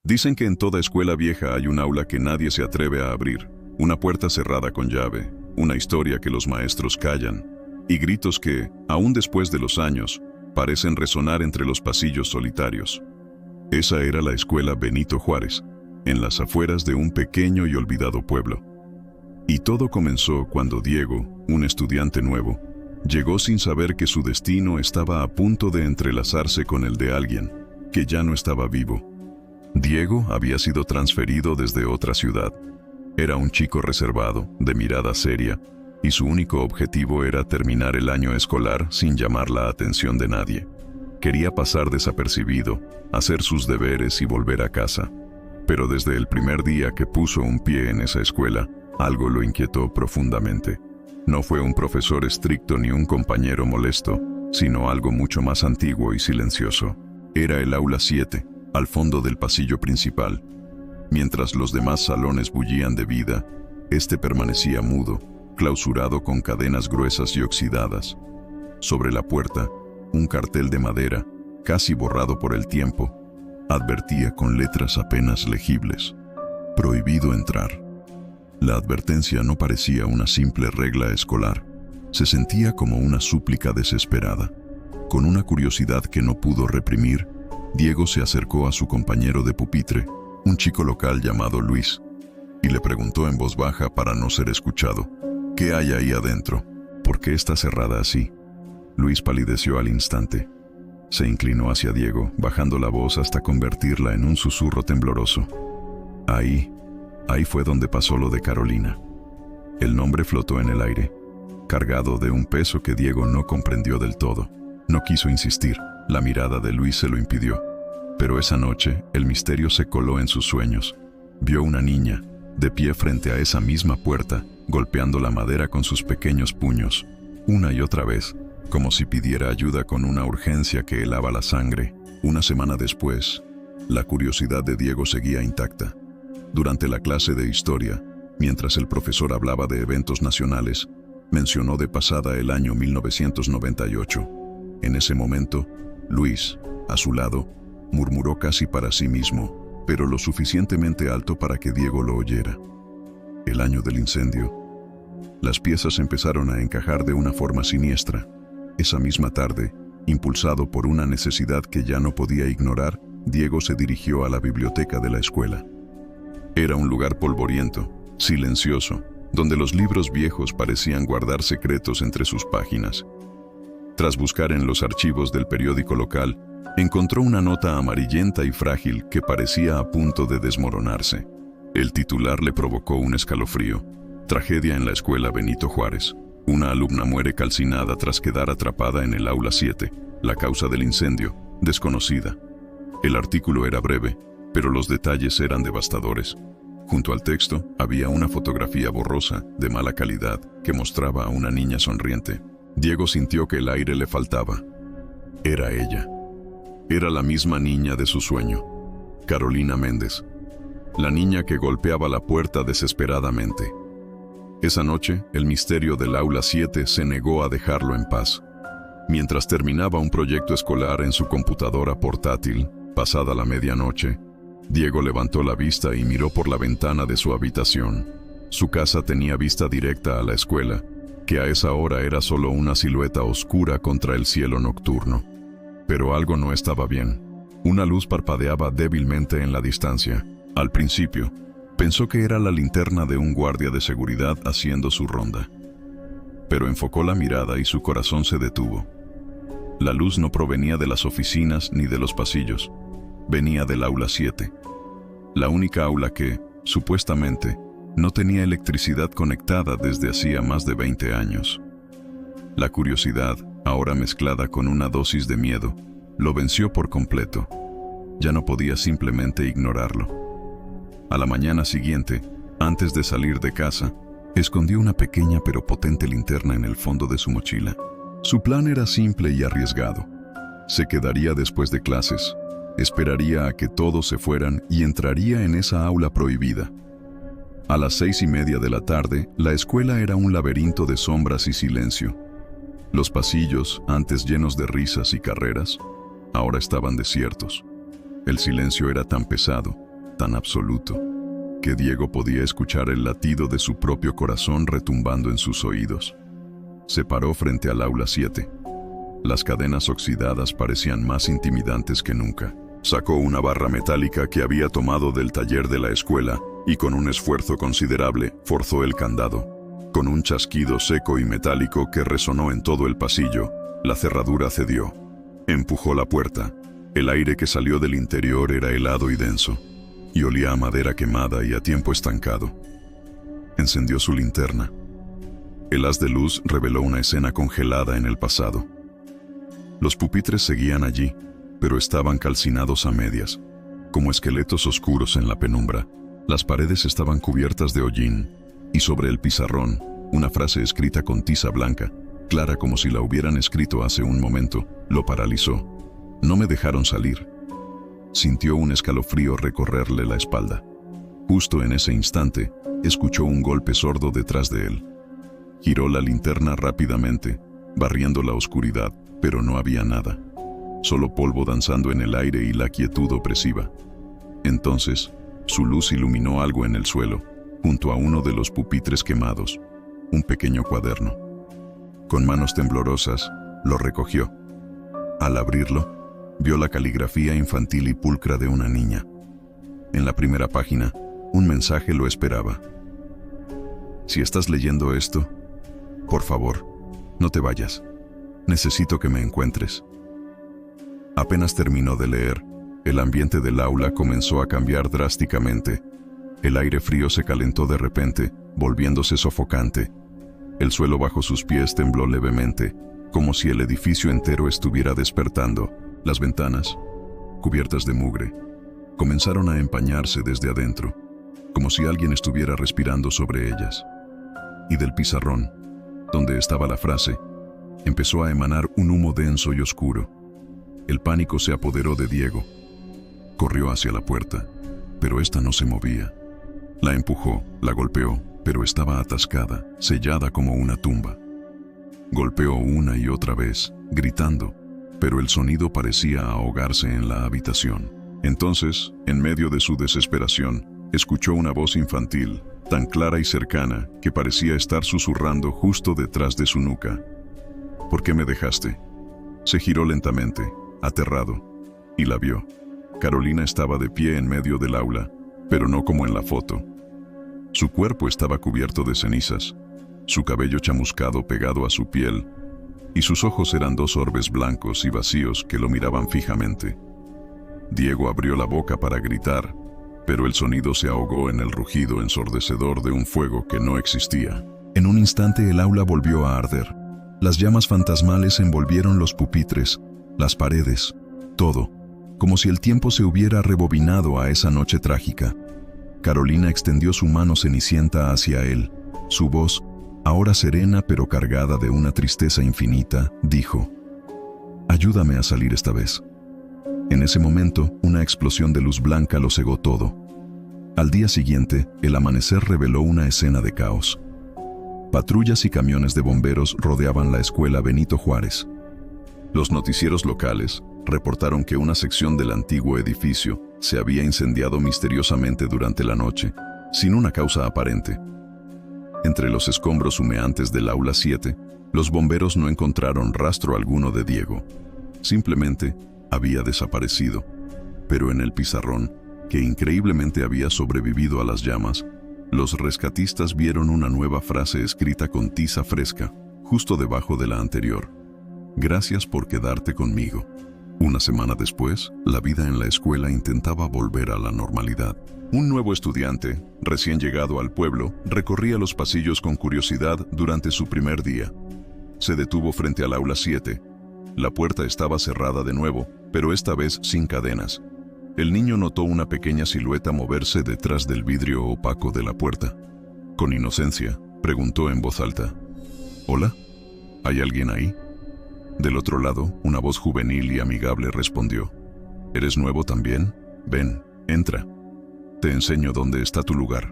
Dicen que en toda escuela vieja hay un aula que nadie se atreve a abrir, una puerta cerrada con llave, una historia que los maestros callan, y gritos que, aún después de los años, parecen resonar entre los pasillos solitarios. Esa era la escuela Benito Juárez, en las afueras de un pequeño y olvidado pueblo. Y todo comenzó cuando Diego, un estudiante nuevo, llegó sin saber que su destino estaba a punto de entrelazarse con el de alguien que ya no estaba vivo. Diego había sido transferido desde otra ciudad. Era un chico reservado, de mirada seria, y su único objetivo era terminar el año escolar sin llamar la atención de nadie. Quería pasar desapercibido, hacer sus deberes y volver a casa. Pero desde el primer día que puso un pie en esa escuela, algo lo inquietó profundamente. No fue un profesor estricto ni un compañero molesto, sino algo mucho más antiguo y silencioso. Era el aula 7, al fondo del pasillo principal. Mientras los demás salones bullían de vida, este permanecía mudo, clausurado con cadenas gruesas y oxidadas. Sobre la puerta, un cartel de madera, casi borrado por el tiempo, advertía con letras apenas legibles: prohibido entrar. La advertencia no parecía una simple regla escolar, se sentía como una súplica desesperada. Con una curiosidad que no pudo reprimir, Diego se acercó a su compañero de pupitre, un chico local llamado Luis, y le preguntó en voz baja para no ser escuchado: ¿qué hay ahí adentro? ¿Por qué está cerrada así? Luis palideció al instante. Se inclinó hacia Diego, bajando la voz hasta convertirla en un susurro tembloroso. Ahí fue donde pasó lo de Carolina. El nombre flotó en el aire, cargado de un peso que Diego no comprendió del todo. No quiso insistir, la mirada de Luis se lo impidió. Pero esa noche, el misterio se coló en sus sueños. Vio una niña, de pie frente a esa misma puerta, golpeando la madera con sus pequeños puños, una y otra vez, como si pidiera ayuda con una urgencia que helaba la sangre. Una semana después, la curiosidad de Diego seguía intacta. Durante la clase de historia, mientras el profesor hablaba de eventos nacionales, mencionó de pasada el año 1998. En ese momento, Luis, a su lado, murmuró casi para sí mismo, pero lo suficientemente alto para que Diego lo oyera: el año del incendio. Las piezas empezaron a encajar de una forma siniestra. Esa misma tarde, impulsado por una necesidad que ya no podía ignorar, Diego se dirigió a la biblioteca de la escuela. Era un lugar polvoriento, silencioso, donde los libros viejos parecían guardar secretos entre sus páginas. Tras buscar en los archivos del periódico local, encontró una nota amarillenta y frágil que parecía a punto de desmoronarse. El titular le provocó un escalofrío: tragedia en la escuela Benito Juárez. Una alumna muere calcinada tras quedar atrapada en el aula 7. La causa del incendio, desconocida. El artículo era breve, pero los detalles eran devastadores. Junto al texto había una fotografía borrosa, de mala calidad, que mostraba a una niña sonriente. Diego sintió que el aire le faltaba. Era ella. Era la misma niña de su sueño, Carolina Méndez. La niña que golpeaba la puerta desesperadamente. Esa noche, el misterio del aula 7 se negó a dejarlo en paz. Mientras terminaba un proyecto escolar en su computadora portátil, pasada la medianoche, Diego levantó la vista y miró por la ventana de su habitación. Su casa tenía vista directa a la escuela, que a esa hora era solo una silueta oscura contra el cielo nocturno. Pero algo no estaba bien. Una luz parpadeaba débilmente en la distancia. Al principio, pensó que era la linterna de un guardia de seguridad haciendo su ronda. Pero enfocó la mirada y su corazón se detuvo. La luz no provenía de las oficinas ni de los pasillos. Venía del aula 7. La única aula que, supuestamente, no tenía electricidad conectada desde hacía más de 20 años. La curiosidad, ahora mezclada con una dosis de miedo, lo venció por completo. Ya no podía simplemente ignorarlo. A la mañana siguiente, antes de salir de casa, escondió una pequeña pero potente linterna en el fondo de su mochila. Su plan era simple y arriesgado. Se quedaría después de clases, esperaría a que todos se fueran y entraría en esa aula prohibida. A las 6:30 de la tarde, la escuela era un laberinto de sombras y silencio. Los pasillos, antes llenos de risas y carreras, ahora estaban desiertos. El silencio era tan pesado tan absoluto que Diego podía escuchar el latido de su propio corazón retumbando en sus oídos. Se paró frente al aula 7. Las cadenas oxidadas parecían más intimidantes que nunca. Sacó una barra metálica que había tomado del taller de la escuela y con un esfuerzo considerable forzó el candado. Con un chasquido seco y metálico que resonó en todo el pasillo, la cerradura cedió. Empujó la puerta. El aire que salió del interior era helado y denso, y olía a madera quemada y a tiempo estancado. Encendió su linterna. El haz de luz reveló una escena congelada en el pasado. Los pupitres seguían allí, pero estaban calcinados a medias, como esqueletos oscuros en la penumbra. Las paredes estaban cubiertas de hollín, y sobre el pizarrón, una frase escrita con tiza blanca, clara como si la hubieran escrito hace un momento, lo paralizó. No me dejaron salir. Sintió un escalofrío recorrerle la espalda. Justo en ese instante, escuchó un golpe sordo detrás de él. Giró la linterna rápidamente, barriendo la oscuridad, pero no había nada. Solo polvo danzando en el aire y la quietud opresiva. Entonces, su luz iluminó algo en el suelo, junto a uno de los pupitres quemados, un pequeño cuaderno. Con manos temblorosas, lo recogió. Al abrirlo, vio la caligrafía infantil y pulcra de una niña. En la primera página, un mensaje lo esperaba. Si estás leyendo esto, por favor, no te vayas. Necesito que me encuentres. Apenas terminó de leer, el ambiente del aula comenzó a cambiar drásticamente. El aire frío se calentó de repente, volviéndose sofocante. El suelo bajo sus pies tembló levemente, como si el edificio entero estuviera despertando. Las ventanas, cubiertas de mugre, comenzaron a empañarse desde adentro, como si alguien estuviera respirando sobre ellas. Y del pizarrón, donde estaba la frase, empezó a emanar un humo denso y oscuro. El pánico se apoderó de Diego. Corrió hacia la puerta, pero ésta no se movía. La empujó, la golpeó, pero estaba atascada, sellada como una tumba. Golpeó una y otra vez, gritando, pero el sonido parecía ahogarse en la habitación. Entonces, en medio de su desesperación, escuchó una voz infantil, tan clara y cercana que parecía estar susurrando justo detrás de su nuca. ¿Por qué me dejaste? Se giró lentamente, aterrado, y la vio. Carolina estaba de pie en medio del aula, pero no como en la foto. Su cuerpo estaba cubierto de cenizas, su cabello chamuscado pegado a su piel, y sus ojos eran dos orbes blancos y vacíos que lo miraban fijamente. Diego abrió la boca para gritar, pero el sonido se ahogó en el rugido ensordecedor de un fuego que no existía. En un instante el aula volvió a arder. Las llamas fantasmales envolvieron los pupitres, las paredes, todo, como si el tiempo se hubiera rebobinado a esa noche trágica. Carolina extendió su mano cenicienta hacia él. Su voz, ahora serena pero cargada de una tristeza infinita, dijo: «Ayúdame a salir esta vez». En ese momento, una explosión de luz blanca lo cegó todo. Al día siguiente, el amanecer reveló una escena de caos. Patrullas y camiones de bomberos rodeaban la escuela Benito Juárez. Los noticieros locales reportaron que una sección del antiguo edificio se había incendiado misteriosamente durante la noche, sin una causa aparente. Entre los escombros humeantes del aula 7, los bomberos no encontraron rastro alguno de Diego. Simplemente había desaparecido. Pero en el pizarrón, que increíblemente había sobrevivido a las llamas, los rescatistas vieron una nueva frase escrita con tiza fresca, justo debajo de la anterior. «Gracias por quedarte conmigo». Una semana después, la vida en la escuela intentaba volver a la normalidad. Un nuevo estudiante, recién llegado al pueblo, recorría los pasillos con curiosidad durante su primer día. Se detuvo frente al aula 7. La puerta estaba cerrada de nuevo, pero esta vez sin cadenas. El niño notó una pequeña silueta moverse detrás del vidrio opaco de la puerta. Con inocencia, preguntó en voz alta: «¿Hola? ¿Hay alguien ahí?». Del otro lado, una voz juvenil y amigable respondió: «¿Eres nuevo también? Ven, entra. Te enseño dónde está tu lugar».